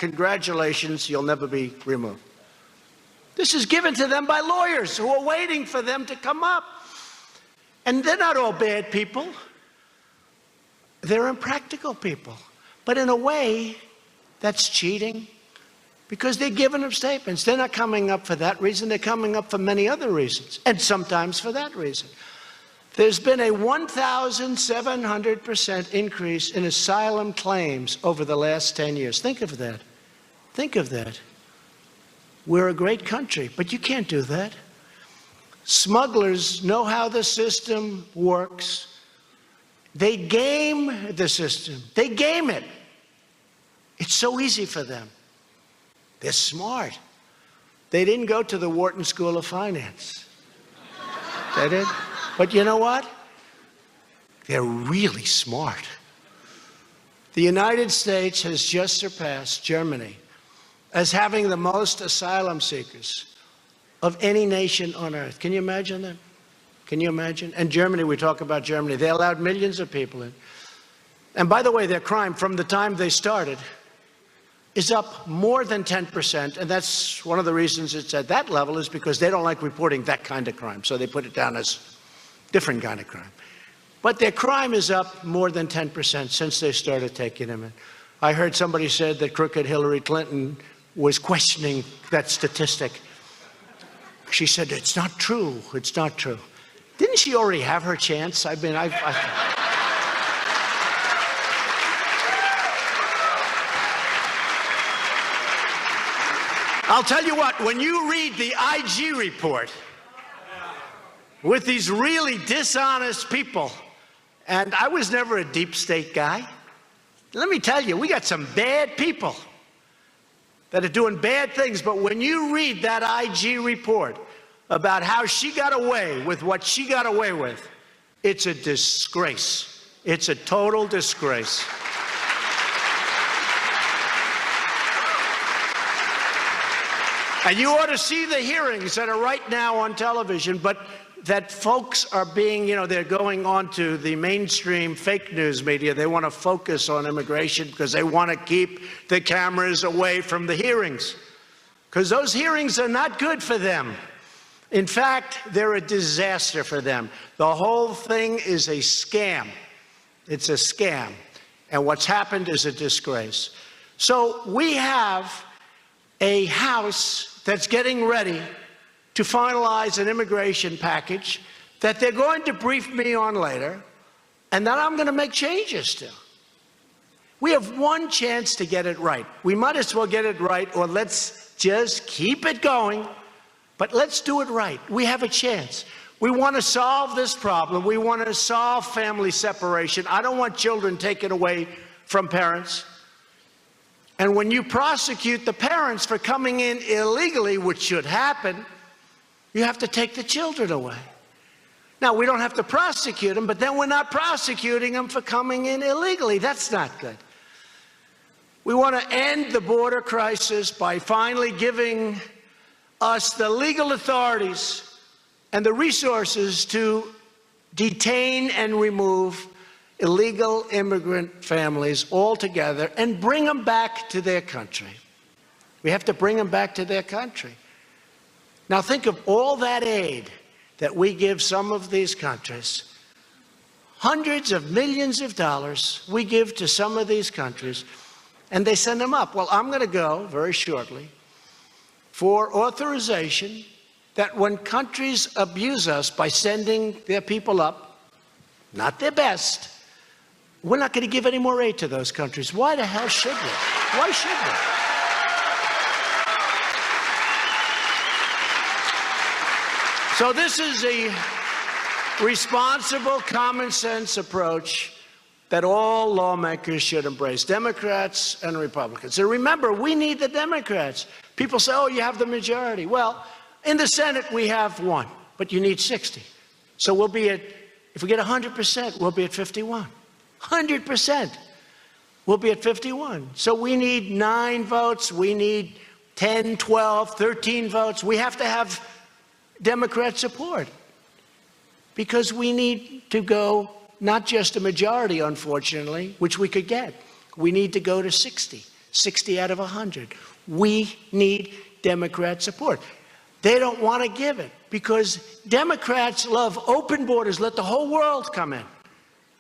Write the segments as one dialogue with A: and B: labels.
A: congratulations, you'll never be removed. This is given to them by lawyers who are waiting for them to come up. And they're not all bad people. They're impractical people. But in a way, that's cheating, because they're giving them statements. They're not coming up for that reason. They're coming up for many other reasons, and sometimes for that reason. There's been a 1,700% increase in asylum claims over the last 10 years. Think of that. Think of that. We're a great country, but you can't do that. Smugglers know how the system works. They game the system. They game it. It's so easy for them. They're smart. They didn't go to the Wharton School of Finance. They did. But you know what? They're really smart. The United States has just surpassed Germany as having the most asylum seekers of any nation on earth. Can you imagine that? Can you imagine? And Germany, we talk about Germany, they allowed millions of people in. And by the way, their crime from the time they started is up more than 10%, and that's one of the reasons it's at that level, is because they don't like reporting that kind of crime, so they put it down as different kind of crime. But their crime is up more than 10% since they started taking them in. I heard somebody said that crooked Hillary Clinton was questioning that statistic. She said, it's not true, it's not true. Didn't she already have her chance? I mean, I'll tell you what, when you read the IG report with these really dishonest people, and I was never a deep state guy, let me tell you, we got some bad people that are doing bad things, but when you read that IG report about how she got away with what she got away with, it's a disgrace. It's a total disgrace. And you ought to see the hearings that are right now on television, but that folks are being, they're going on to the mainstream fake news media. They want to focus on immigration because they want to keep the cameras away from the hearings, because those hearings are not good for them. In fact, they're a disaster for them. The whole thing is a scam. It's a scam. And what's happened is a disgrace. So we have a House that's getting ready to finalize an immigration package that they're going to brief me on later, and that I'm going to make changes to. We have one chance to get it right. We might as well get it right, or let's just keep it going, but let's do it right. We have a chance. We want to solve this problem. We want to solve family separation. I don't want children taken away from parents. And when you prosecute the parents for coming in illegally, which should happen, you have to take the children away. Now, we don't have to prosecute them, but then we're not prosecuting them for coming in illegally. That's not good. We want to end the border crisis by finally giving us the legal authorities and the resources to detain and remove illegal immigrant families altogether and bring them back to their country. We have to bring them back to their country. Now think of all that aid that we give some of these countries. Hundreds of millions of dollars we give to some of these countries, and they send them up. Well, I'm going to go very shortly for authorization that when countries abuse us by sending their people up, not their best, we're not going to give any more aid to those countries. Why the hell should we? Why should we? So this is a responsible, common sense approach that all lawmakers should embrace, Democrats and Republicans. And remember, we need the Democrats. People say, oh, you have the majority. Well, in the Senate, we have one, but you need 60. So we'll be at, if we get 100%, we'll be at 51. 100%. We'll be at 51. So we need 9 votes. We need 10, 12, 13 votes. We have to have Democrat support because we need to go not just a majority, unfortunately, which we could get. We need to go to 60. 60 out of 100. We need Democrat support. They don't want to give it because Democrats love open borders. Let the whole world come in.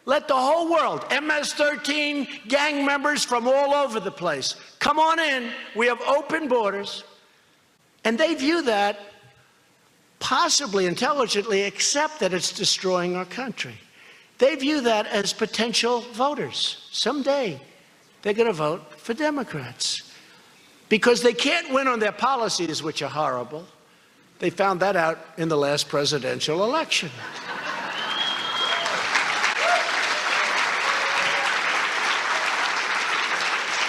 A: Let the whole world, MS-13 gang members from all over the place, come on in. We have open borders. And they view that, possibly intelligently, except that it's destroying our country. They view that as potential voters. Someday, they're going to vote for Democrats because they can't win on their policies, which are horrible. They found that out in the last presidential election.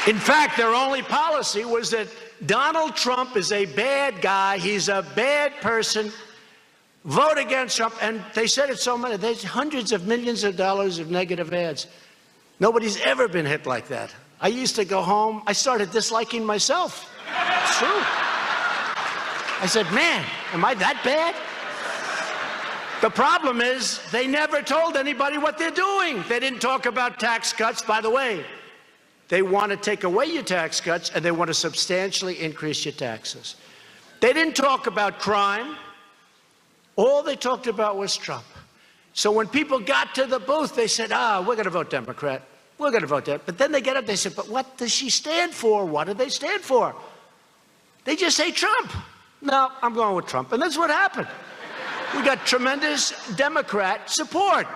A: In fact, their only policy was that Donald Trump is a bad guy. He's a bad person. Vote against Trump. And they said it so many. There's hundreds of millions of dollars of negative ads. Nobody's ever been hit like that. I used to go home. I started disliking myself. It's true. I said, man, am I that bad? The problem is they never told anybody what they're doing. They didn't talk about tax cuts. By the way, they want to take away your tax cuts, and they want to substantially increase your taxes. They didn't talk about crime. All they talked about was Trump. So when people got to the booth, they said, we're going to vote Democrat. We're going to vote Democrat. But then they get up, they said, but what does she stand for? What do they stand for? They just say Trump. No, I'm going with Trump. And that's what happened. We got tremendous Democrat support.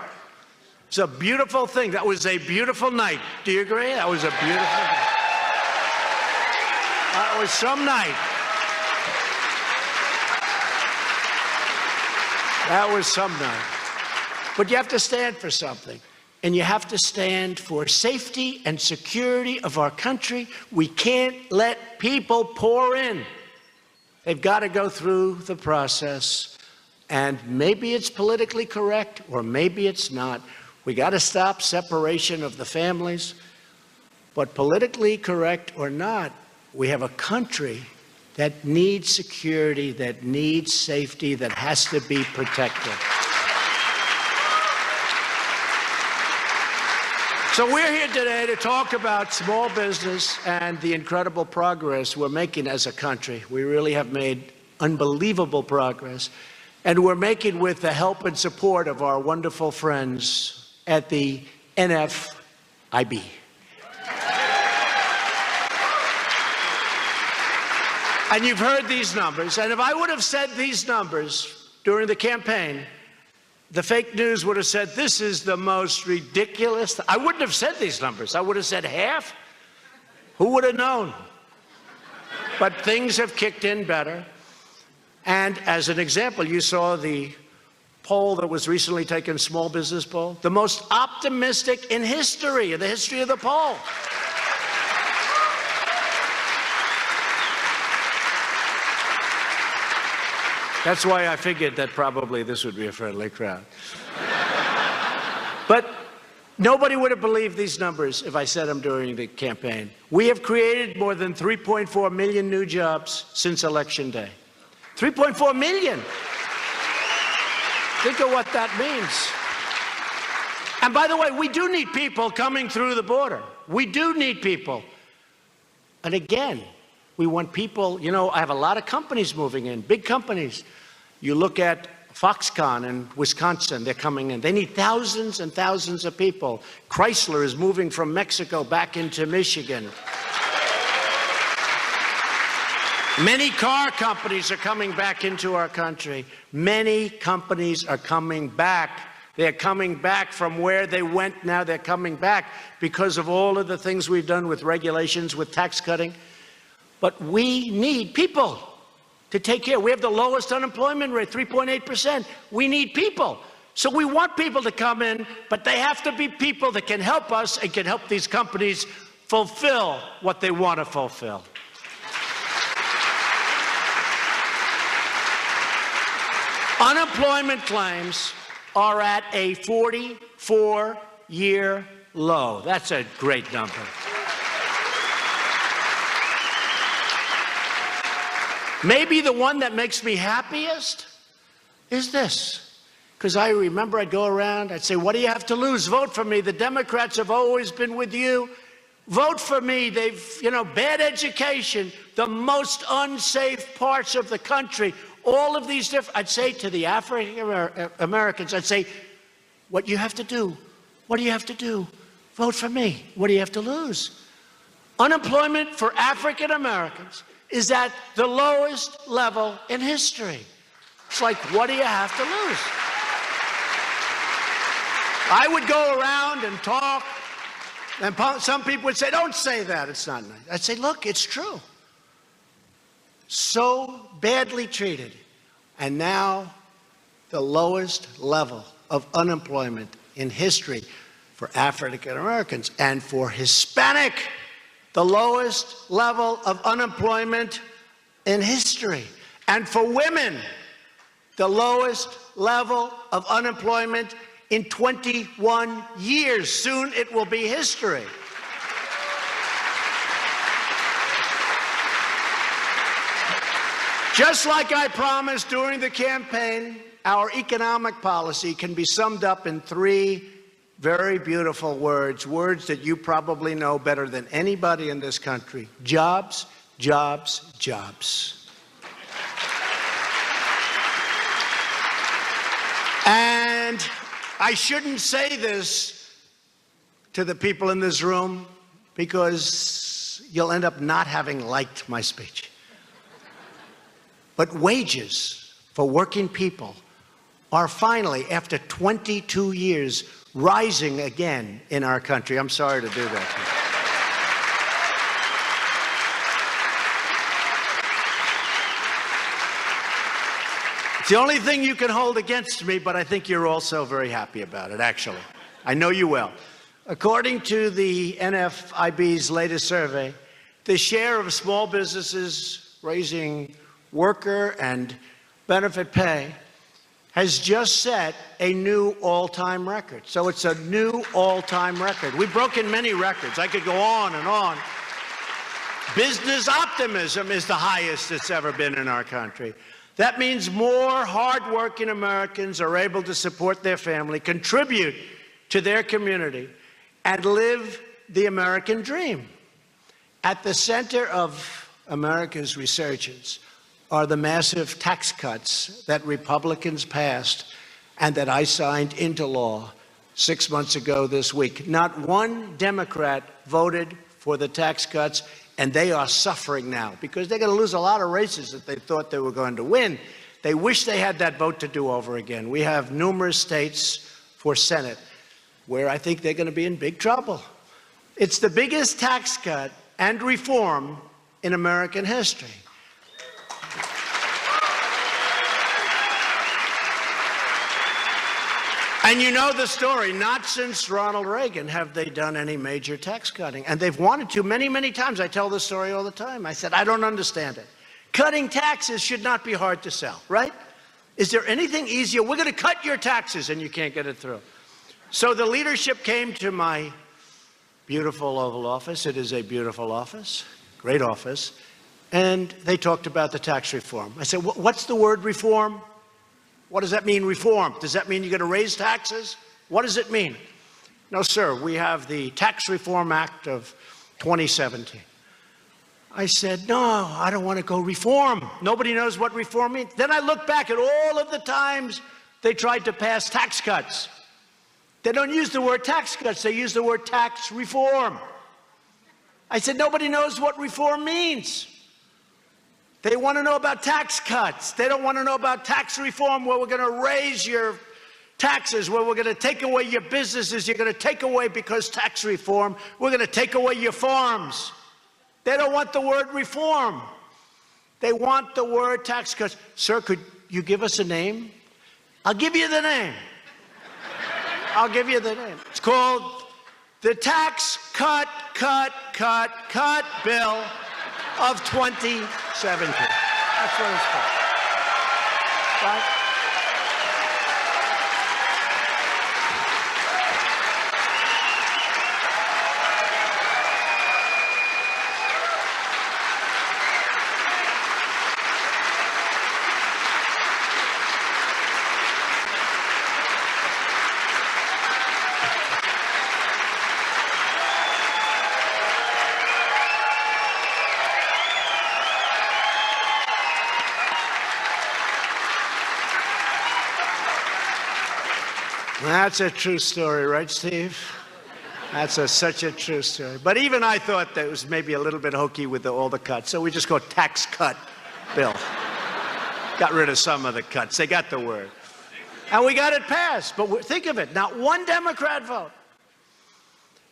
A: It's a beautiful thing. That was a beautiful night. Do you agree? That was a beautiful night. That was some night. That was some night. But you have to stand for something. And you have to stand for safety and security of our country. We can't let people pour in. They've got to go through the process. And maybe it's politically correct, or maybe it's not. We got to stop separation of the families. But politically correct or not, we have a country that needs security, that needs safety, that has to be protected. So we're here today to talk about small business and the incredible progress we're making as a country. We really have made unbelievable progress. And we're making with the help and support of our wonderful friends at the NFIB. And you've heard these numbers. And if I would have said these numbers during the campaign, the fake news would have said, this is the most ridiculous. I wouldn't have said these numbers. I would have said half. Who would have known? But things have kicked in better. And as an example, you saw the poll that was recently taken, small business poll, the most optimistic in history, in the history of the poll. That's why I figured that probably this would be a friendly crowd. But nobody would have believed these numbers if I said them during the campaign. We have created more than 3.4 million new jobs since Election Day. 3.4 million. Think of what that means. And by the way, we do need people coming through the border. We do need people. And again, we want people, you know, I have a lot of companies moving in, big companies. You look at Foxconn in Wisconsin, they're coming in. They need thousands and thousands of people. Chrysler is moving from Mexico back into Michigan. Many car companies are coming back into our country. Many companies are coming back. They're coming back from where they went. Now they're coming back because of all of the things we've done with regulations, with tax cutting. But we need people to take care. We have the lowest unemployment rate, 3.8%. We need people. So we want people to come in, but they have to be people that can help us and can help these companies fulfill what they want to fulfill. Unemployment claims are at a 44-year low. That's a great number. Maybe the one that makes me happiest is this. Because I remember I'd go around, I'd say, what do you have to lose? Vote for me. The Democrats have always been with you. Vote for me. They've, bad education, the most unsafe parts of the country, all of these different, I'd say to the African Americans, I'd say, what do you have to do? What do you have to do? Vote for me. What do you have to lose? Unemployment for African Americans is at the lowest level in history. It's like, what do you have to lose? I would go around and talk, and some people would say, don't say that, it's not nice. I'd say, look, it's true. So badly treated, and now the lowest level of unemployment in history for African Americans, and for Hispanic, the lowest level of unemployment in history, and for women, the lowest level of unemployment in 21 years. Soon it will be history. Just like I promised during the campaign, our economic policy can be summed up in three very beautiful words, words that you probably know better than anybody in this country: jobs, jobs, jobs. And I shouldn't say this to the people in this room because you'll end up not having liked my speech. But wages for working people are finally, after 22 years, rising again in our country. I'm sorry to do that to you. It's the only thing you can hold against me, but I think you're also very happy about it, actually. I know you will. According to the NFIB's latest survey, the share of small businesses raising worker and benefit pay has just set a new all-time record. So it's a new all-time record. We've broken many records. I could go on and on. Business optimism is the highest it's ever been in our country. That means more hardworking Americans are able to support their family, contribute to their community, and live the American dream. At the center of America's resurgence are the massive tax cuts that Republicans passed and that I signed into law 6 months ago this week. Not one Democrat voted for the tax cuts, and they are suffering now because they're going to lose a lot of races that they thought they were going to win. They wish they had that vote to do over again. We have numerous states for Senate where I think they're going to be in big trouble. It's the biggest tax cut and reform in American history. And you know the story. Not since Ronald Reagan have they done any major tax cutting. And they've wanted to many, many times. I tell this story all the time. I said, I don't understand it. Cutting taxes should not be hard to sell, right? Is there anything easier? We're going to cut your taxes, and you can't get it through. So the leadership came to my beautiful Oval Office. It is a beautiful office, great office. And they talked about the tax reform. I said, what's the word reform? What does that mean, reform? Does that mean you're going to raise taxes? What does it mean? No, sir, we have the Tax Reform Act of 2017. I said, no, I don't want to go reform. Nobody knows what reform means. Then I look back at all of the times they tried to pass tax cuts. They don't use the word tax cuts. They use the word tax reform. I said, nobody knows what reform means. They want to know about tax cuts. They don't want to know about tax reform, where we're going to raise your taxes, where we're going to take away your businesses. You're going to take away, because tax reform, we're going to take away your farms. They don't want the word reform. They want the word tax cuts. Sir, could you give us a name? I'll give you the name. I'll give you the name. It's called the Tax Cut Bill of 2017. That's what it's called. Right? That's a true story, right, Steve? That's such a true story. But even I thought that was maybe a little bit hokey with all the cuts. So we just go tax cut bill. Got rid of some of the cuts. They got the word. And we got it passed. But think of it, not one Democrat vote.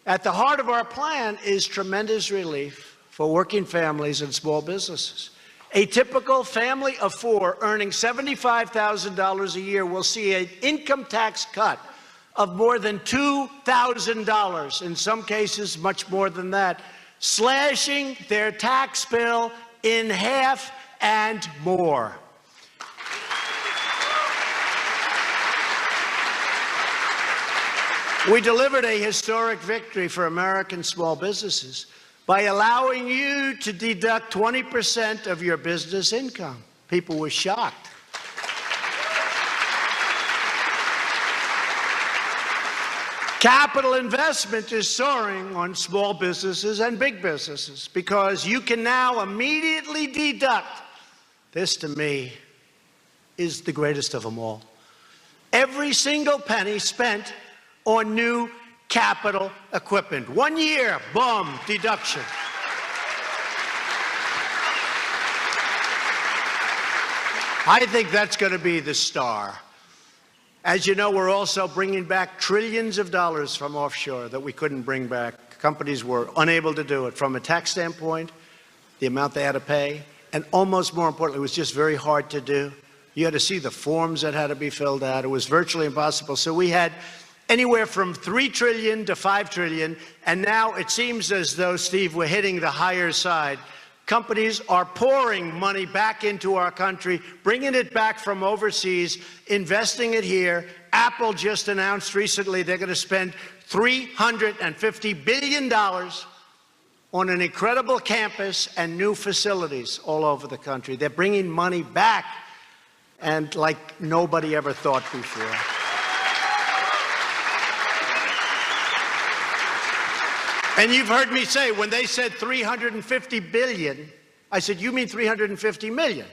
A: At the heart of our plan is tremendous relief for working families and small businesses. A typical family of four earning $75,000 a year will see an income tax cut of more than $2,000, in some cases much more than that, slashing their tax bill in half and more. We delivered a historic victory for American small businesses by allowing you to deduct 20% of your business income. People were shocked. Capital investment is soaring on small businesses and big businesses because you can now immediately deduct. This, to me, is the greatest of them all. Every single penny spent on new capital equipment. 1 year, boom, deduction. I think that's going to be the star. As you know, we're also bringing back trillions of dollars from offshore that we couldn't bring back. Companies were unable to do it from a tax standpoint, the amount they had to pay, and almost more importantly, it was just very hard to do. You had to see the forms that had to be filled out. It was virtually impossible. So we had anywhere from $3 trillion to $5 trillion, and now it seems as though, Steve, we're hitting the higher side. Companies are pouring money back into our country, bringing it back from overseas, investing it here. Apple just announced recently they're going to spend $350 billion on an incredible campus and new facilities all over the country. They're bringing money back, and like nobody ever thought before. And you've heard me say, when they said $350 billion, I said, you mean $350 million?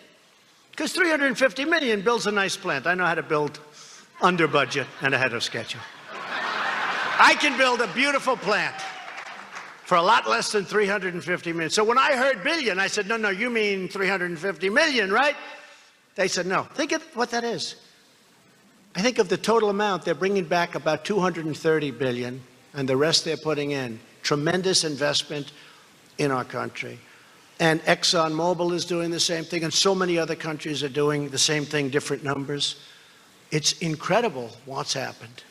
A: Because $350 million builds a nice plant. I know how to build under budget and ahead of schedule. I can build a beautiful plant for a lot less than $350 million. So when I heard billion, I said, no, you mean $350 million, right? They said, no. Think of what that is. I think of the total amount, they're bringing back about $230 billion, and the rest they're putting in. Tremendous investment in our country. And ExxonMobil is doing the same thing, and so many other countries are doing the same thing, different numbers. It's incredible what's happened.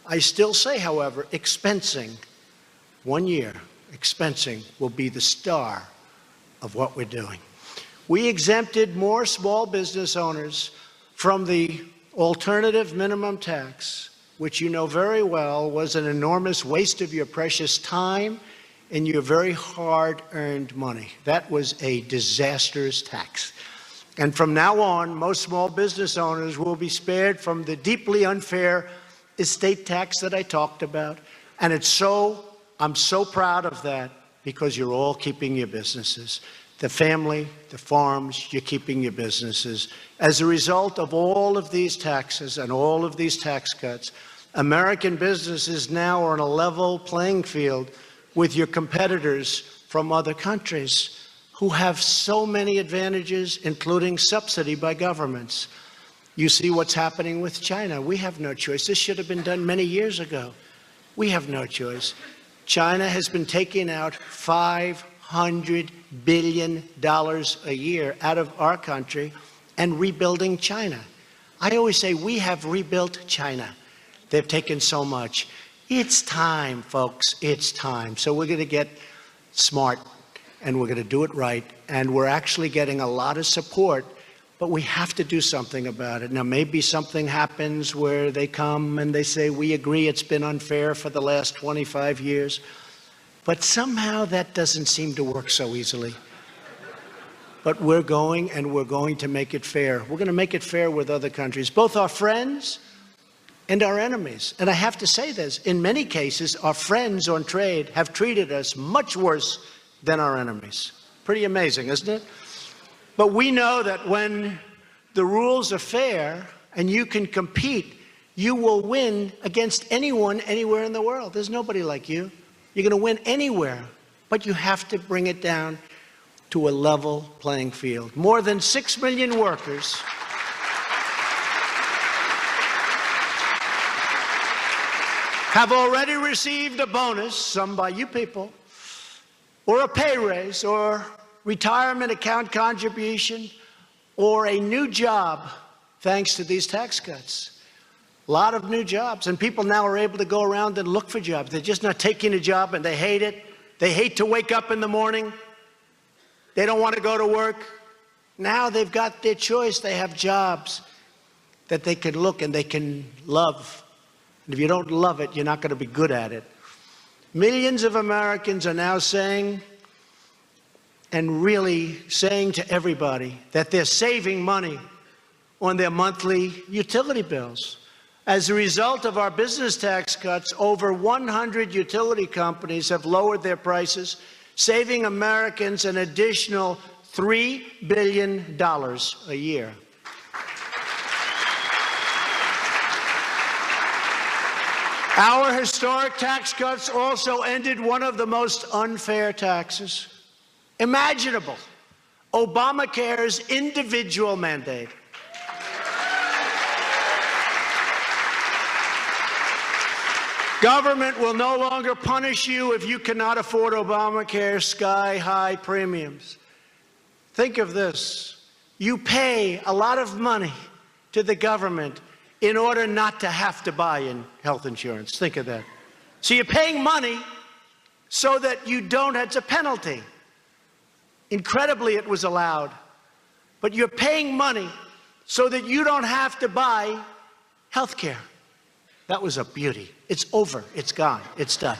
A: I still say, however, expensing, 1 year, expensing will be the star of what we're doing. We exempted more small business owners from the alternative minimum tax, which you know very well was an enormous waste of your precious time and your very hard-earned money. That was a disastrous tax. And from now on, most small business owners will be spared from the deeply unfair estate tax that I talked about. And I'm so proud of that, because you're all keeping your businesses. The family, the farms, you're keeping your businesses. As a result of all of these taxes and all of these tax cuts, American businesses now are on a level playing field with your competitors from other countries who have so many advantages, including subsidy by governments. You see what's happening with China. We have no choice. This should have been done many years ago. We have no choice. China has been taking out $500 billion a year out of our country and rebuilding China. I always say we have rebuilt China. They've taken so much. It's time, folks. It's time. So we're going to get smart, and we're going to do it right. And we're actually getting a lot of support, but we have to do something about it. Now, maybe something happens where they come and they say, we agree it's been unfair for the last 25 years. But somehow that doesn't seem to work so easily. But we're going to make it fair. We're going to make it fair with other countries, both our friends and our enemies. And I have to say this, in many cases, our friends on trade have treated us much worse than our enemies. Pretty amazing, isn't it? But we know that when the rules are fair and you can compete you will win against anyone, anywhere in the world. There's nobody like you. You're going to win anywhere, but you have to bring it down to a level playing field. More than 6 million workers have already received a bonus, some by you people, or a pay raise, or retirement account contribution, or a new job thanks to these tax cuts. A lot of new jobs, and people now are able to go around and look for jobs. They're just not taking a job, and they hate it. They hate to wake up in the morning. They don't want to go to work. Now they've got their choice. They have jobs that they can look and they can love. And if you don't love it, you're not going to be good at it. Millions of Americans are now saying, and really saying to everybody, that they're saving money on their monthly utility bills. As a result of our business tax cuts, over 100 utility companies have lowered their prices, saving Americans an additional $3 billion a year. Our historic tax cuts also ended one of the most unfair taxes imaginable, Obamacare's individual mandate. Government will no longer punish you if you cannot afford Obamacare's sky-high premiums. Think of this. You pay a lot of money to the government in order not to have to buy in health insurance. Think of that. So you're paying money so that you don't, it's a penalty. Incredibly, it was allowed. But you're paying money so that you don't have to buy health care. That was a beauty. It's over. It's gone. It's done.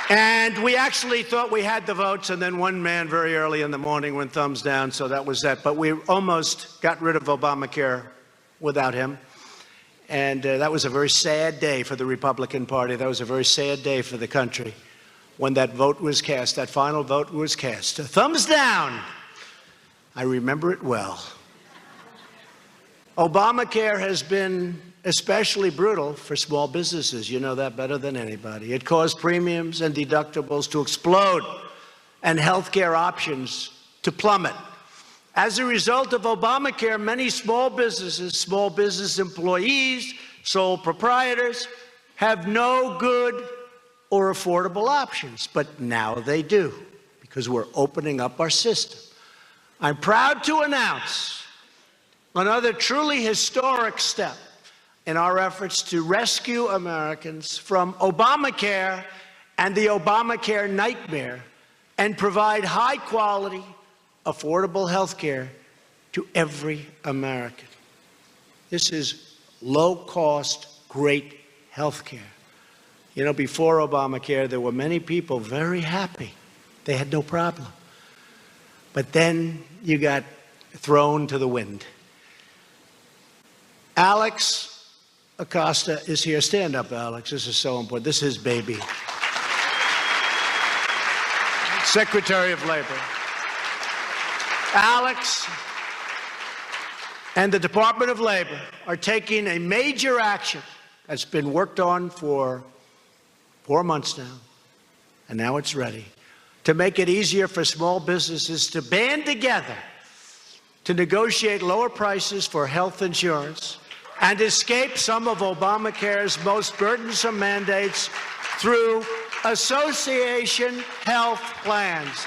A: And we actually thought we had the votes, and then one man very early in the morning went thumbs down, so that was that. But we almost got rid of Obamacare without him. And that was a very sad day for the Republican Party. That was a very sad day for the country when that vote was cast, that final vote was cast. Thumbs down. I remember it well. Obamacare has been especially brutal for small businesses. You know that better than anybody. It caused premiums and deductibles to explode and health care options to plummet. As a result of Obamacare, many small businesses, small business employees, sole proprietors have no good or affordable options. But now they do, because we're opening up our system. I'm proud to announce another truly historic step in our efforts to rescue Americans from Obamacare and the Obamacare nightmare and provide high-quality, affordable health care to every American. This is low-cost, great health care. You know, before Obamacare, there were many people very happy. They had no problem. But then you got thrown to the wind. Alex Acosta is here. Stand up, Alex. This is so important. This is his baby. Secretary of Labor. Alex and the Department of Labor are taking a major action that's been worked on for 4 months now, and now it's ready, to make it easier for small businesses to band together to negotiate lower prices for health insurance and escape some of Obamacare's most burdensome mandates through association health plans.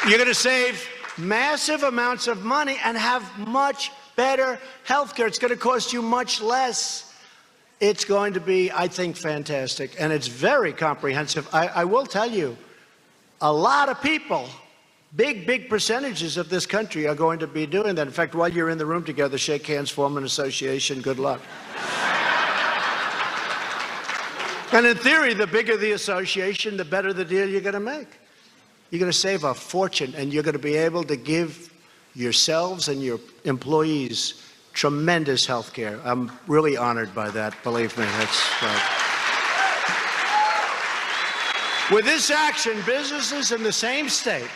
A: You're going to save massive amounts of money and have much better health care. It's going to cost you much less. It's going to be, I think, fantastic. And it's very comprehensive. I will tell you, a lot of people Big percentages of this country are going to be doing that. In fact, while you're in the room together, shake hands, form an association. Good luck. And in theory, the bigger the association, the better the deal you're going to make. You're going to save a fortune, and you're going to be able to give yourselves and your employees tremendous health care. I'm really honored by that, believe me. That's right. With this action, businesses in the same state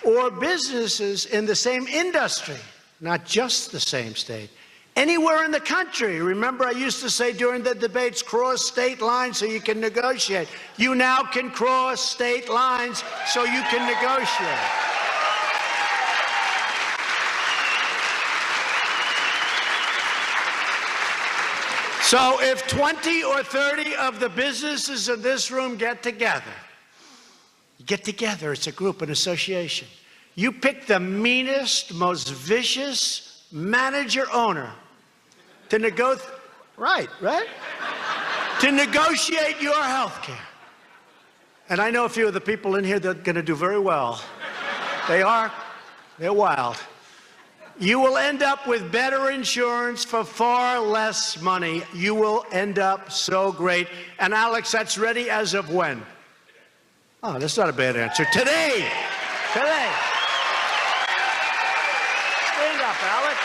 A: or businesses in the same industry, not just the same state, anywhere in the country. Remember, I used to say during the debates, cross state lines so you can negotiate. You now can cross state lines so you can negotiate. So if 20 or 30 of the businesses in this room get together, it's a group, an association. You pick the meanest, most vicious manager-owner to negotiate, right? To negotiate your health care. And I know a few of the people in here that are going to do very well. They're wild. You will end up with better insurance for far less money. You will end up so great. And Alex, that's ready as of when? Oh, that's not a bad answer. Today. Stand up, Alex.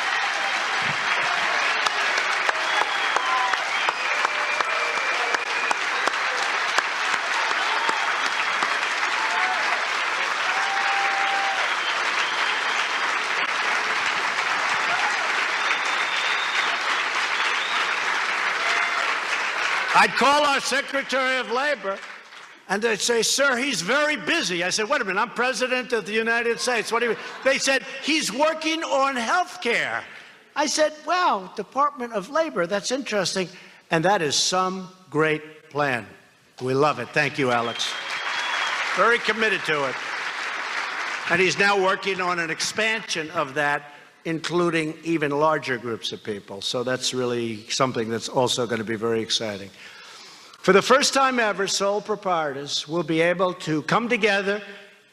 A: I'd call our Secretary of Labor, and they'd say, sir, he's very busy. I said, wait a minute, I'm President of the United States. What do you mean? They said, he's working on health care. I said, wow, Department of Labor, that's interesting. And that is some great plan. We love it. Thank you, Alex. Very committed to it. And he's now working on an expansion of that, including even larger groups of people. So that's really something that's also going to be very exciting. For the first time ever, sole proprietors will be able to come together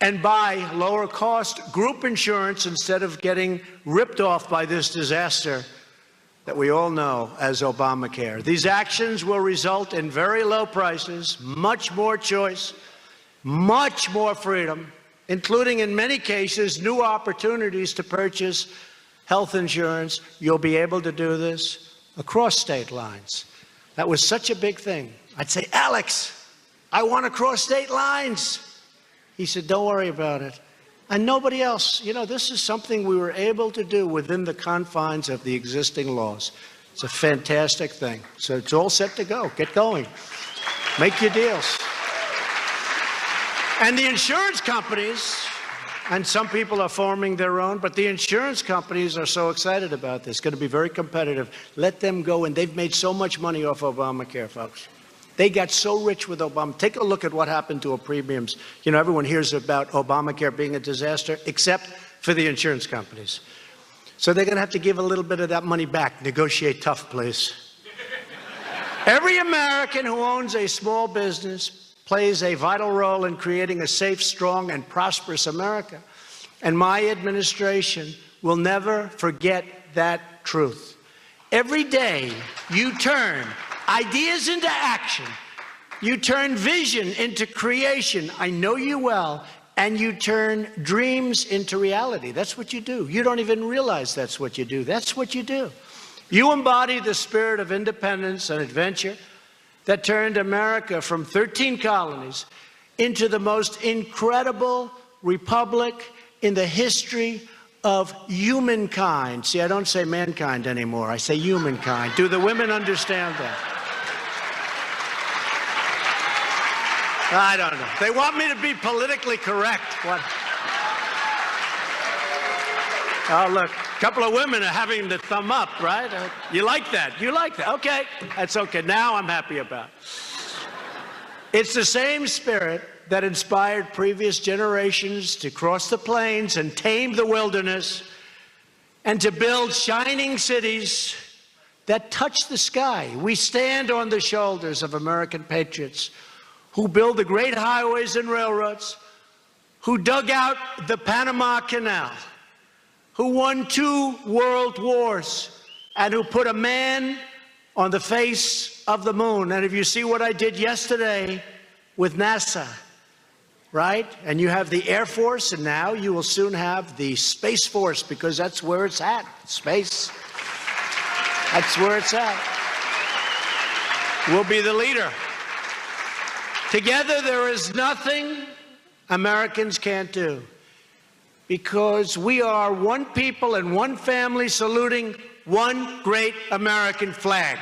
A: and buy lower-cost group insurance instead of getting ripped off by this disaster that we all know as Obamacare. These actions will result in very low prices, much more choice, much more freedom, including, in many cases, new opportunities to purchase health insurance. You'll be able to do this across state lines. That was such a big thing. I'd say, Alex, I want to cross state lines. He said, don't worry about it. And nobody else. You know, this is something we were able to do within the confines of the existing laws. It's a fantastic thing. So it's all set to go. Get going. Make your deals. And the insurance companies, and some people are forming their own, but the insurance companies are so excited about this. It's going to be very competitive. Let them go, and they've made so much money off Obamacare, folks. They got so rich with Obama. Take a look at what happened to our premiums. You know, everyone hears about Obamacare being a disaster, except for the insurance companies. So they're going to have to give a little bit of that money back. Negotiate tough, please. Every American who owns a small business plays a vital role in creating a safe, strong, and prosperous America. And my administration will never forget that truth. Every day you turn ideas into action, you turn vision into creation. I know you well. And you turn dreams into reality. That's what you do. You don't even realize that's what you do. That's what you do. You embody the spirit of independence and adventure that turned America from 13 colonies into the most incredible republic in the history of humankind. See, I don't say mankind anymore. I say humankind. Do the women understand that? I don't know. They want me to be politically correct. What? Oh, look, a couple of women are having the thumb up, right? You like that? You like that? Okay, that's okay. Now I'm happy about it. It's the same spirit that inspired previous generations to cross the plains and tame the wilderness and to build shining cities that touch the sky. We stand on the shoulders of American patriots who build the great highways and railroads, who dug out the Panama Canal, who won 2 world wars, and who put a man on the face of the moon. And if you see what I did yesterday with NASA, right? And you have the Air Force, and now you will soon have the Space Force, because that's where it's at, space. That's where it's at. We'll be the leader. Together, there is nothing Americans can't do, because we are one people and one family saluting one great American flag.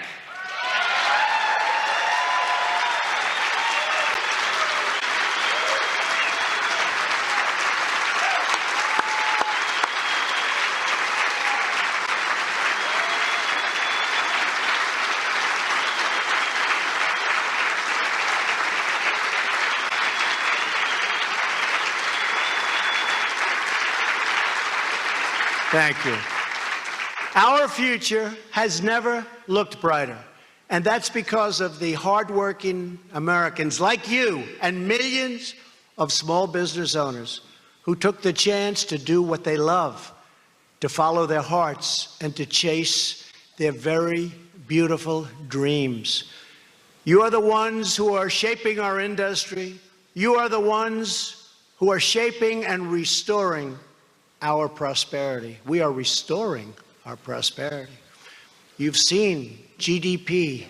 A: Thank you. Our future has never looked brighter, and that's because of the hardworking Americans like you and millions of small business owners who took the chance to do what they love, to follow their hearts, and to chase their very beautiful dreams. You are the ones who are shaping our industry. You are the ones who are shaping and restoring our prosperity. We are restoring our prosperity. You've seen GDP.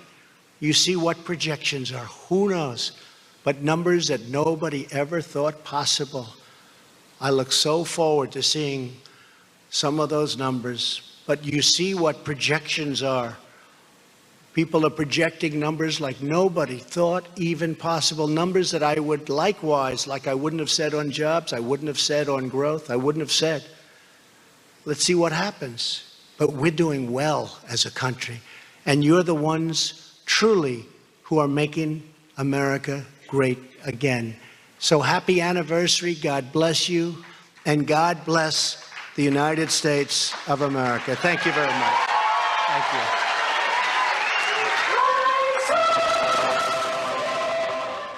A: You see what projections are. Who knows? But numbers that nobody ever thought possible. I look so forward to seeing some of those numbers. But you see what projections are. People are projecting numbers like nobody thought even possible. Numbers that I would likewise, like I wouldn't have said on jobs, I wouldn't have said on growth, I wouldn't have said. Let's see what happens. But we're doing well as a country. And you're the ones truly who are making America great again. So happy anniversary. God bless you. And God bless the United States of America. Thank you very much. Thank you.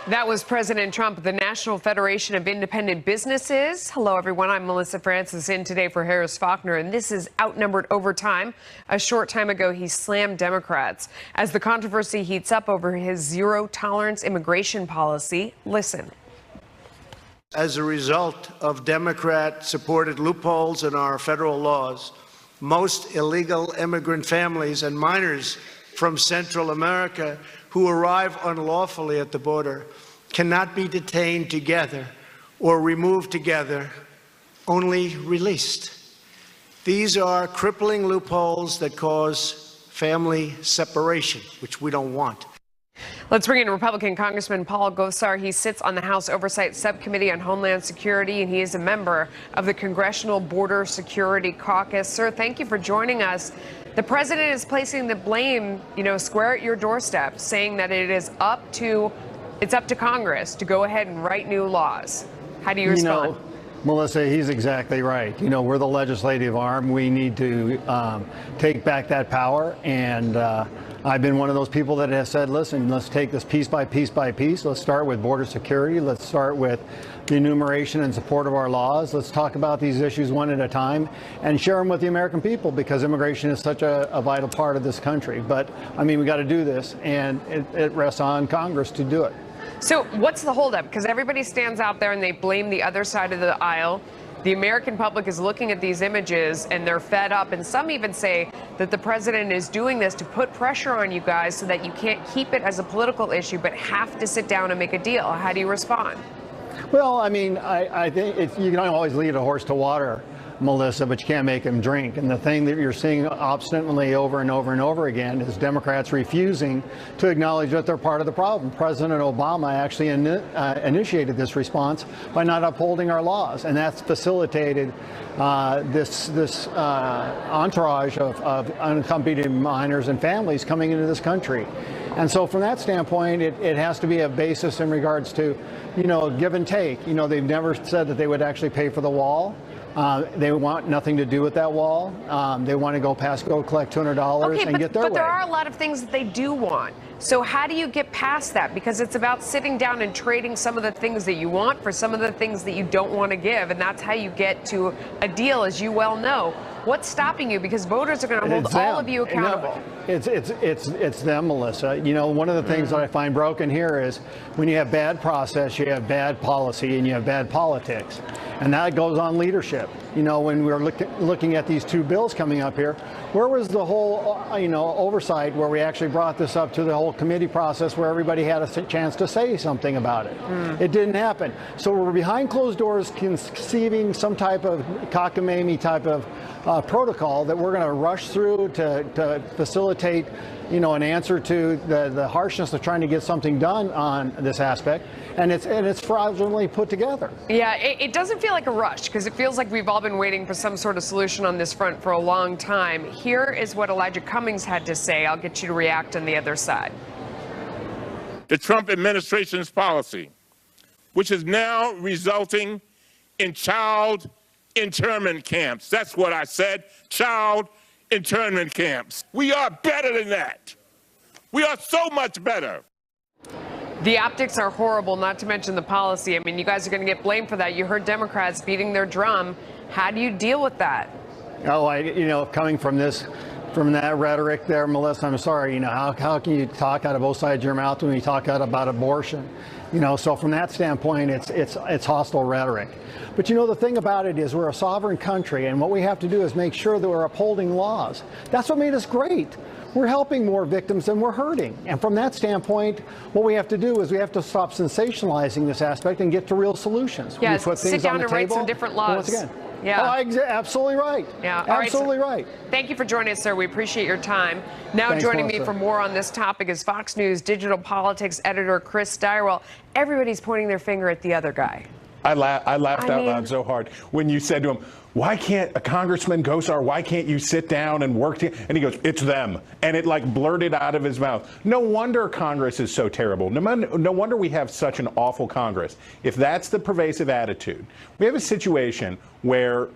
B: That was President Trump at the National Federation of Independent Businesses. Hello, everyone. I'm Melissa Francis, in today for Harris Faulkner, and this is Outnumbered Overtime. A short time ago, he slammed Democrats as the controversy heats up over his zero-tolerance immigration policy. Listen.
A: As a result of Democrat-supported loopholes in our federal laws, most illegal immigrant families and minors from Central America who arrive unlawfully at the border cannot be detained together or removed together, only released. These are crippling loopholes that cause family separation, which we don't want.
B: Let's bring in Republican Congressman Paul Gosar. He sits on the House Oversight Subcommittee on Homeland Security, and he is a member of the Congressional Border Security Caucus. Sir, thank you for joining us. The president is placing the blame, square at your doorstep, saying that it's up to Congress to go ahead and write new laws. How do you respond?
C: Melissa, he's exactly right. We're the legislative arm. We need to take back that power. And I've been one of those people that has said, listen, let's take this piece by piece by piece. Let's start with border security. Let's start with the enumeration and support of our laws. Let's talk about these issues one at a time and share them with the American people, because immigration is such a vital part of this country. But, we got to do this, and it rests on Congress to do it.
B: So what's the holdup? Because everybody stands out there and they blame the other side of the aisle. The American public is looking at these images and they're fed up. And some even say that the president is doing this to put pressure on you guys so that you can't keep it as a political issue, but have to sit down and make a deal. How do you respond?
C: Well, I think you can always lead a horse to water, Melissa, but you can't make him drink. And the thing that you're seeing obstinately over and over and over again is Democrats refusing to acknowledge that they're part of the problem. President Obama actually initiated this response by not upholding our laws, and that's facilitated this entourage of unaccompanied minors and families coming into this country. And so from that standpoint, it has to be a basis in regards to, give and take. They've never said that they would actually pay for the wall. They want nothing to do with that wall. They want to go collect $200 and get their way.
B: But there are a lot of things that they do want. So how do you get past that? Because it's about sitting down and trading some of the things that you want for some of the things that you don't want to give. And that's how you get to a deal, as you well know. What's stopping you? Because voters are going to hold all of you accountable.
C: No, it's them, Melissa. You know, one of the things that I find broken here is when you have bad process, you have bad policy, and you have bad politics. And that goes on leadership. You know, when we were looking at these two bills coming up here, where was the whole, oversight where we actually brought this up to the whole committee process where everybody had a chance to say something about it? It didn't happen. So we're behind closed doors conceiving some type of cockamamie type of protocol that we're going to rush through to facilitate, an answer to the harshness of trying to get something done on this aspect, and it's fraudulently put together.
B: Yeah, it doesn't feel like a rush because it feels like we've all been waiting for some sort of solution on this front for a long time. Here is what Elijah Cummings had to say. I'll get you to react on the other side.
D: The Trump administration's policy, which is now resulting in child internment camps. That's what I said, child internment camps. We are better than that. We are so much better.
B: The optics are horrible, not to mention the policy. I mean, you guys are going to get blamed for that. You heard Democrats beating their drum. How do you deal with that?
C: Coming from that rhetoric there, Melissa, I'm sorry, how can you talk out of both sides of your mouth when you talk out about abortion? So from that standpoint, it's hostile rhetoric. But the thing about it is we're a sovereign country, and what we have to do is make sure that we're upholding laws. That's what made us great. We're helping more victims than we're hurting. And from that standpoint, what we have to do is we have to stop sensationalizing this aspect and get to real solutions.
B: Yeah,
C: we put things
B: sit down
C: on the
B: and write
C: table,
B: some different laws.
C: Once again.
B: Yeah.
C: Absolutely right.
B: Yeah.
C: Absolutely right.
B: Thank you for joining us, sir. We appreciate your time. Now joining me for more on this topic is Fox News digital politics editor Chris Steigerwald. Everybody's pointing their finger at the other guy.
E: I laughed out loud so hard when you said to him, why can't a Congressman Gosar, why can't you sit down and work together? And he goes, it's them. And it blurted out of his mouth. No wonder Congress is so terrible. No wonder we have such an awful Congress. If that's the pervasive attitude, we have a situation where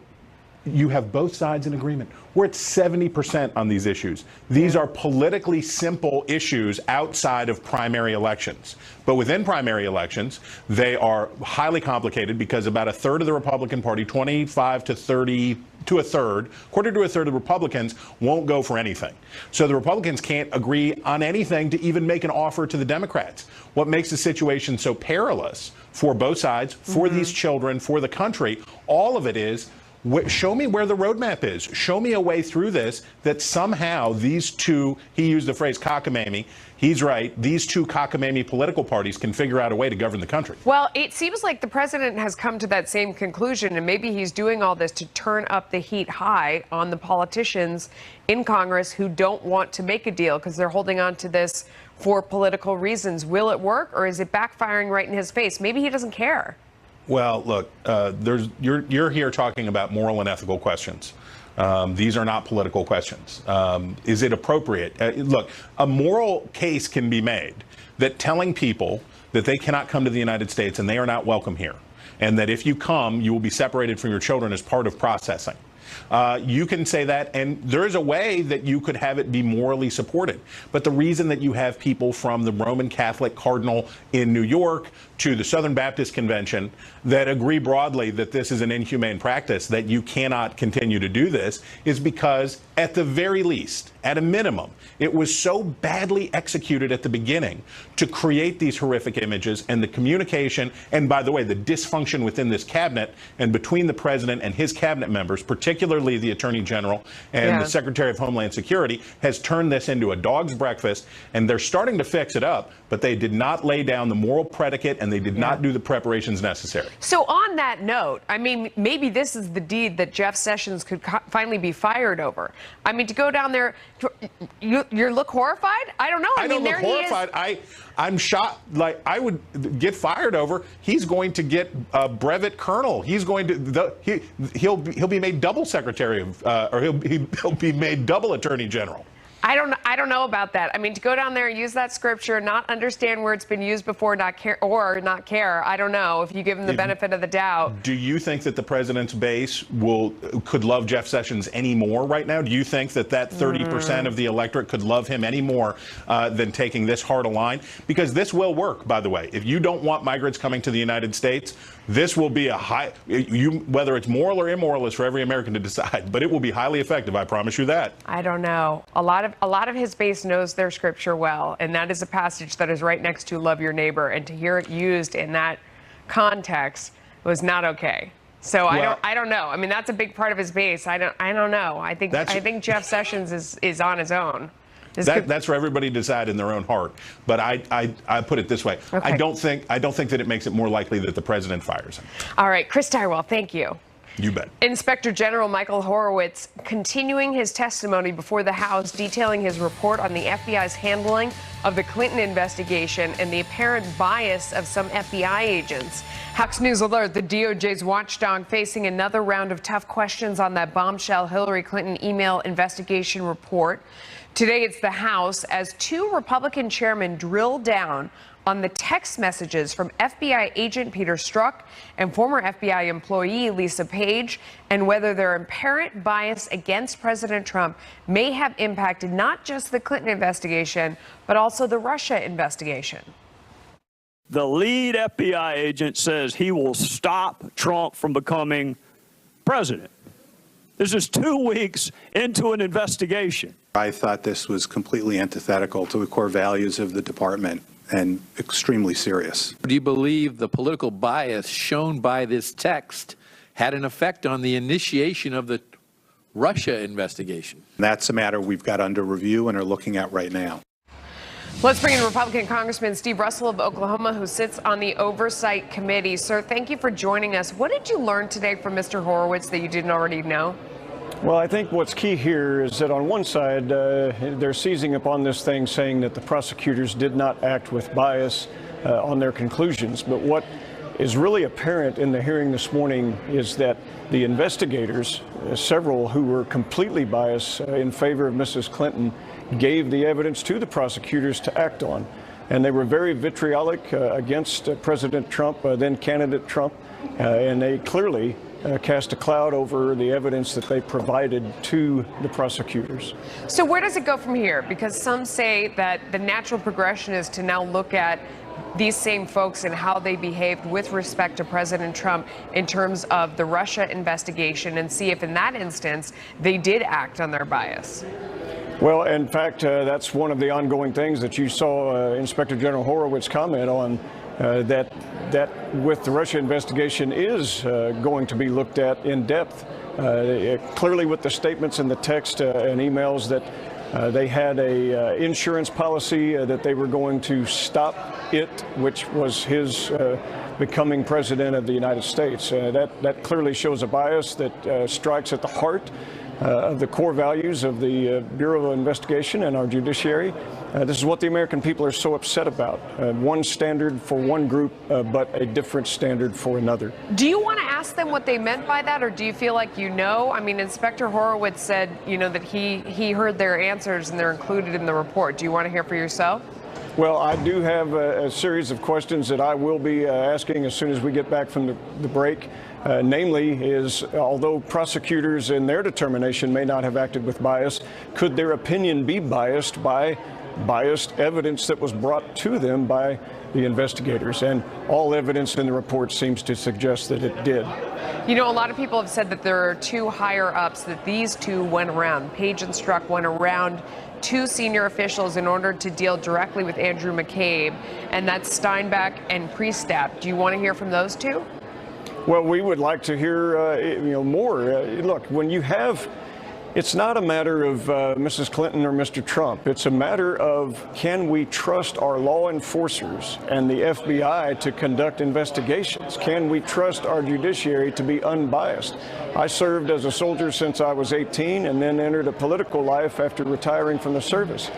E: you have both sides in agreement. We're at 70% on these issues. These are politically simple issues outside of primary elections. But within primary elections, they are highly complicated because about a third of the Republican Party, 25 to 30 to a third, quarter to a third of the Republicans won't go for anything. So the Republicans can't agree on anything to even make an offer to the Democrats. What makes the situation so perilous for both sides, for these children, for the country, all of it is, show me where the roadmap is. Show me a way through this that somehow these two, he used the phrase cockamamie, he's right, these two cockamamie political parties can figure out a way to govern the country.
B: Well, it seems like the president has come to that same conclusion, and maybe he's doing all this to turn up the heat high on the politicians in Congress who don't want to make a deal because they're holding on to this for political reasons. Will it work, or is it backfiring right in his face? Maybe he doesn't care.
E: Well, look, you're here talking about moral and ethical questions. These are not political questions. Is it appropriate? Look, a moral case can be made that telling people that they cannot come to the United States and they are not welcome here, and that if you come, you will be separated from your children as part of processing. You can say that, and there is a way that you could have it be morally supported. But the reason that you have people from the Roman Catholic cardinal in New York to the Southern Baptist Convention that agree broadly that this is an inhumane practice, that you cannot continue to do this, is because at the very least, at a minimum, it was so badly executed at the beginning to create these horrific images, and the communication, and by the way, the dysfunction within this cabinet and between the president and his cabinet members, particularly the Attorney General and the Secretary of Homeland Security, has turned this into a dog's breakfast, and they're starting to fix it up, but they did not lay down the moral predicate and they did not do the preparations necessary.
B: So on that note, I mean, maybe this is the deed that Jeff Sessions could finally be fired over. I mean, to go down there, you look horrified? I don't know.
E: I don't look horrified. I'm shocked. Like, I would get fired over. He's going to get a brevet colonel. He's going to he'll be made double secretary of, or he'll be made double attorney general.
B: I don't know about that. I mean, to go down there and use that scripture, not understand where it's been used before, not care. I don't know if you give him the benefit of the doubt.
E: Do you think that the president's base could love Jeff Sessions any more right now? Do you think that 30% of the electorate could love him any more than taking this hard a line? Because this will work, by the way. If you don't want migrants coming to the United States, this will be whether it's moral or immoral is for every American to decide, but it will be highly effective. I promise you that.
B: I don't know. A lot of his base knows their scripture well, and that is a passage that is right next to love your neighbor, and to hear it used in that context was not okay. So well, I don't know. I mean, that's a big part of his base. I don't know. I think Jeff Sessions is on his own.
E: That's for everybody to decide in their own heart. But I put it this way.
B: Okay.
E: I don't think that it makes it more likely that the president fires him.
B: All right, Chris Tyrwell, thank you.
E: You bet.
B: Inspector General Michael Horowitz continuing his testimony before the House, detailing his report on the FBI's handling of the Clinton investigation and the apparent bias of some FBI agents. Fox News alert: the DOJ's watchdog facing another round of tough questions on that bombshell Hillary Clinton email investigation report. Today it's the House as two Republican chairmen drill down on the text messages from FBI agent Peter Strzok and former FBI employee Lisa Page, and whether their apparent bias against President Trump may have impacted not just the Clinton investigation, but also the Russia investigation.
F: The lead FBI agent says he will stop Trump from becoming president. This is 2 weeks into an investigation.
G: I thought this was completely antithetical to the core values of the department and extremely serious.
H: Do you believe the political bias shown by this text had an effect on the initiation of the Russia investigation?
G: That's a matter we've got under review and are looking at right now.
B: Let's bring in Republican Congressman Steve Russell of Oklahoma, who sits on the Oversight Committee. Sir, thank you for joining us. What did you learn today from Mr. Horowitz that you didn't already know?
I: Well, I think what's key here is that on one side, they're seizing upon this thing saying that the prosecutors did not act with bias on their conclusions. But what is really apparent in the hearing this morning is that the investigators, several who were completely biased in favor of Mrs. Clinton, gave the evidence to the prosecutors to act on. And they were very vitriolic against President Trump, then candidate Trump, and they clearly cast a cloud over the evidence that they provided to the prosecutors.
B: So where does it go from here? Because some say that the natural progression is to now look at these same folks and how they behaved with respect to President Trump in terms of the Russia investigation and see if in that instance they did act on their bias.
I: Well, in fact, that's one of the ongoing things that you saw Inspector General Horowitz comment on, that with the Russia investigation is going to be looked at in depth. Clearly with the statements in the text and emails that they had a insurance policy that they were going to stop it, which was his becoming president of the United States. That clearly shows a bias that strikes at the heart of the core values of the Bureau of Investigation and our judiciary. This is what the American people are so upset about. One standard for one group, but a different standard for another.
B: Do you want to ask them what they meant by that, or do you feel like you know? I mean, Inspector Horowitz said, that he heard their answers and they're included in the report. Do you want to hear for yourself?
I: Well, I do have a series of questions that I will be asking as soon as we get back from the break. Namely is, although prosecutors in their determination may not have acted with bias, could their opinion be biased by biased evidence that was brought to them by the investigators? And all evidence in the report seems to suggest that it did.
B: A lot of people have said that there are two higher ups, that these two went around. Page and Strzok went around two senior officials in order to deal directly with Andrew McCabe, and that's Steinbeck and Priestap. Do you want to hear from those two?
I: Well, we would like to hear more. Look, when you have, it's not a matter of Mrs. Clinton or Mr. Trump. It's a matter of, can we trust our law enforcers and the FBI to conduct investigations? Can we trust our judiciary to be unbiased? I served as a soldier since I was 18 and then entered a political life after retiring from the service.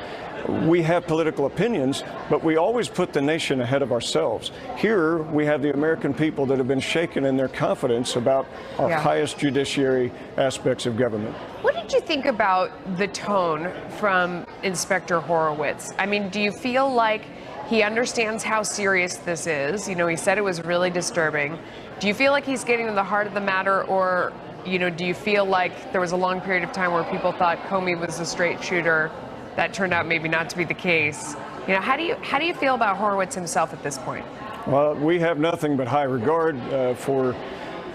I: we have political opinions, but we always put the nation ahead of ourselves. Here, we have the American people that have been shaken in their confidence about our highest judiciary aspects of government.
B: What did you think about the tone from Inspector Horowitz? I mean, do you feel like he understands how serious this is? You know, he said it was really disturbing. Do you feel like he's getting to the heart of the matter, or, you know, do you feel like there was a long period of time where people thought Comey was a straight shooter? That turned out maybe not to be the case. You know, how do you feel about Horowitz himself at this point?
I: Well, we have nothing but high regard for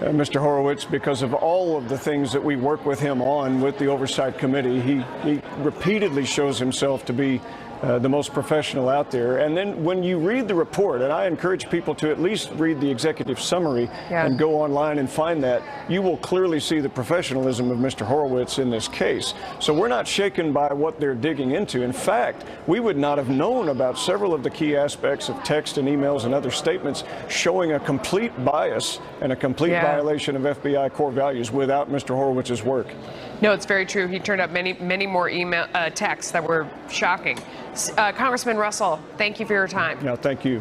I: Mr. Horowitz because of all of the things that we work with him on with the Oversight Committee. He repeatedly shows himself to be the most professional out there. And then when you read the report, and I encourage people to at least read the executive summary and go online and find that, you will clearly see the professionalism of Mr. Horowitz in this case. So we're not shaken by what they're digging into. In fact, we would not have known about several of the key aspects of text and emails and other statements showing a complete bias and a complete violation of FBI core values without Mr. Horowitz's work.
B: No, it's very true. He turned up many more email texts that were shocking. Congressman Russell, thank you for your time.
I: No, thank you.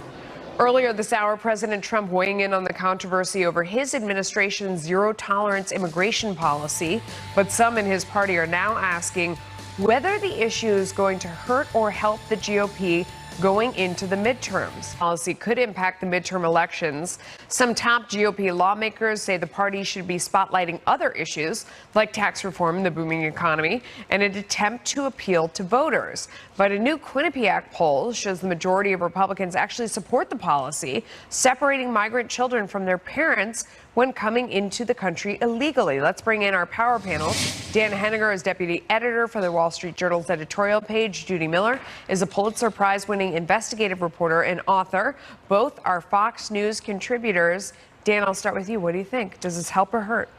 B: Earlier this hour, President Trump weighing in on the controversy over his administration's zero-tolerance immigration policy. But some in his party are now asking whether the issue is going to hurt or help the GOP going into the midterms. Policy could impact the midterm elections. Some top GOP lawmakers say the party should be spotlighting other issues like tax reform and the booming economy in an attempt to appeal to voters. But a new Quinnipiac poll shows the majority of Republicans actually support the policy, separating migrant children from their parents when coming into the country illegally. Let's bring in our power panel. Dan Henniger is deputy editor for the Wall Street Journal's editorial page. Judy Miller is a Pulitzer Prize-winning investigative reporter and author. Both are Fox News contributors. Dan, I'll start with you. What do you think? Does this help or hurt?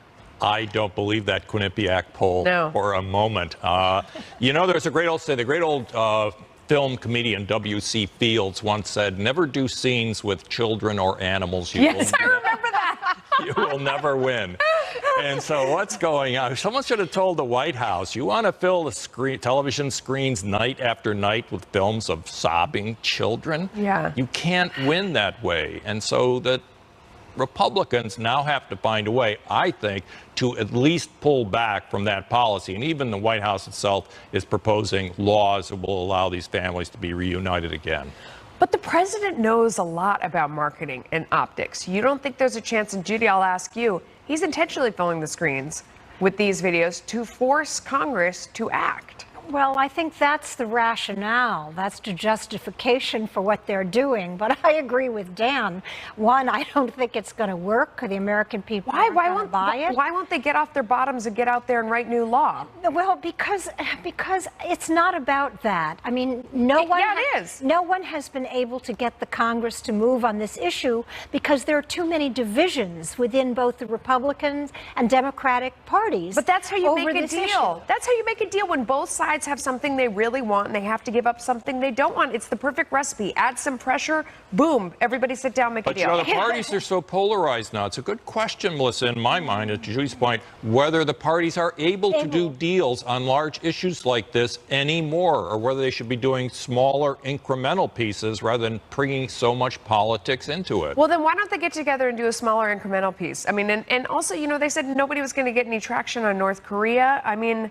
J: I don't believe that Quinnipiac poll for a moment. You know, there's a great old film comedian W.C. Fields once said, "Never do scenes with children or animals.
B: I remember that.
J: You will never win." And so what's going on? Someone should have told the White House, you want to fill the television screens night after night with films of sobbing children?
B: Yeah.
J: You can't win that way. And so the Republicans now have to find a way, I think, to at least pull back from that policy. And even the White House itself is proposing laws that will allow these families to be reunited again.
B: But the president knows a lot about marketing and optics. You don't think there's a chance, and Judy, I'll ask you, he's intentionally filling the screens with these videos to force Congress to act?
K: Well, I think that's the rationale. That's the justification for what they're doing. But I agree with Dan. One, I don't think it's going to work. The American people aren't going to buy it.
B: Why won't they get off their bottoms and get out there and write new law?
K: Well, because it's not about that. I mean, no one has been able to get the Congress to move on this issue because there are too many divisions within both the Republicans and Democratic parties.
B: But that's how you make a
K: issue.
B: deal. That's how you make a deal when both sides have something they really want and they have to give up something they don't want. It's the perfect recipe. Add some pressure, boom, everybody sit down, make a deal.
J: But you know, the parties are so polarized now. It's a good question, Melissa, in my mind, to Julie's point, whether the parties are able to do deals on large issues like this anymore, or whether they should be doing smaller incremental pieces rather than bringing so much politics into it.
B: Well, then why don't they get together and do a smaller incremental piece? I mean, and also, you know, they said nobody was going to get any traction on North Korea. I mean,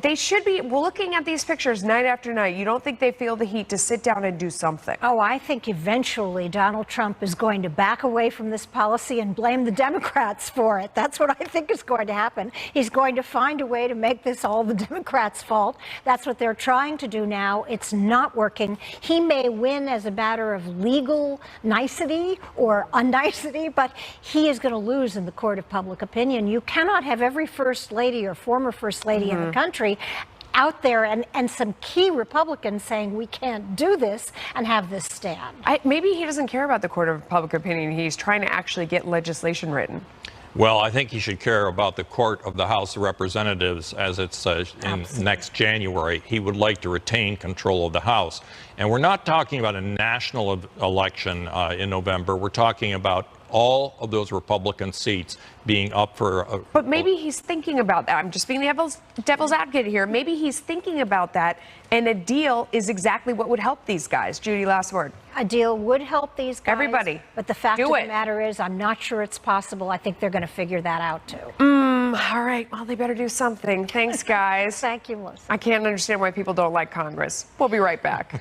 B: they should be looking at these pictures night after night. You don't think they feel the heat to sit down and do something?
K: Oh, I think eventually Donald Trump is going to back away from this policy and blame the Democrats for it. That's what I think is going to happen. He's going to find a way to make this all the Democrats' fault. That's what they're trying to do now. It's not working. He may win as a matter of legal nicety or unnicety, but he is going to lose in the court of public opinion. You cannot have every first lady or former first lady in the country out there and some key Republicans saying we can't do this and have this stand.
B: Maybe he doesn't care about the court of public opinion. He's trying to actually get legislation written.
J: Well, I think he should care about the court of the House of Representatives as it's in next January. He would like to retain control of the House. And we're not talking about a national election in November. We're talking about all of those Republican seats being up for
B: But maybe he's thinking about that. I'm just being the devil's advocate here. Maybe he's thinking about that, and a deal is exactly what would help these guys. Judy, last word.
K: A deal would help these guys.
B: Everybody.
K: But the fact of
B: Do
K: the
B: it.
K: matter is, I'm not sure it's possible. I think they're going to figure that out, too.
B: All right. Well, they better do something. Thanks, guys.
K: Thank you, Melissa.
B: I can't understand why people don't like Congress. We'll be right back.